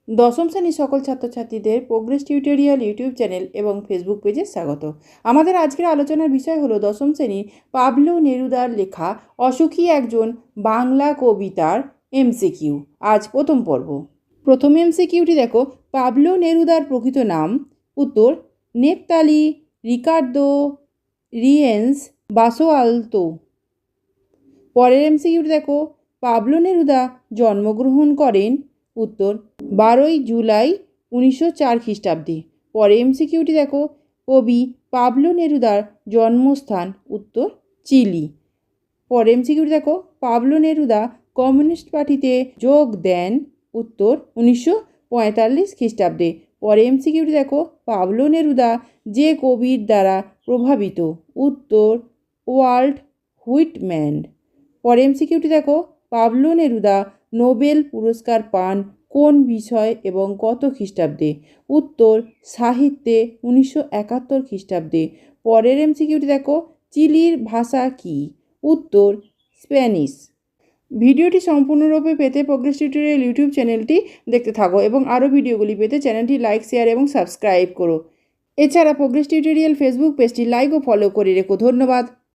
দশম শ্রেণীর সকল ছাত্রছাত্রীদের প্রোগ্রেস টিউটোরিয়াল ইউটিউব চ্যানেল এবং ফেসবুক পেজে স্বাগত। আমাদের আজকের আলোচনার বিষয় হলো দশম শ্রেণীর পাবলো নেরুদার লেখা অসুখী একজন বাংলা কবিতার এমসিকিউ। আজ প্রথম পর্ব। প্রথম এমসিকিউটি দেখো, পাবলো নেরুদার প্রকৃত নাম। উত্তর: নেপতালি রিকার্দো রিয়েন্স বাসোয়ালতো। পরের এমসিকিউটি দেখো, পাবলো নেরুদা জন্মগ্রহণ করেন। উত্তর: 12ই জুলাই 1904 খ্রিস্টাব্দে। পরে এমসিকিউটি দেখো, কবি পাবলো নেরুদার জন্মস্থান। উত্তর: চিলি। পরে এমসিকিউটি দেখো, পাবলো নেরুদা কমিউনিস্ট পার্টিতে যোগ দেন। উত্তর: 1945 খ্রিস্টাব্দে। পরে এমসিকিউটি দেখো, পাবলো নেরুদা যে কবির দ্বারা প্রভাবিত। উত্তর: ওয়াল্ট হুইটম্যান। পরে এমসিকিউটি দেখো, পাবলো নেরুদা নোবেল পুরস্কার পান কোন বিষয় এবং কত খ্রিস্টাব্দে। উত্তর: সাহিত্যে 1971 খ্রিস্টাব্দে। পরের এমসিকিউটি দেখো, চিলির ভাষা কী। উত্তর: স্প্যানিশ। ভিডিওটি সম্পূর্ণরূপে পেতে প্রোগ্রেস টিউটোরিয়াল ইউটিউব চ্যানেলটি দেখতে থাকো এবং আরও ভিডিওগুলি পেতে চ্যানেলটি লাইক, শেয়ার এবং সাবস্ক্রাইব করো। এছাড়া প্রোগ্রেস টিউটোরিয়াল ফেসবুক পেজটি লাইক ও ফলো করে রেখো। ধন্যবাদ।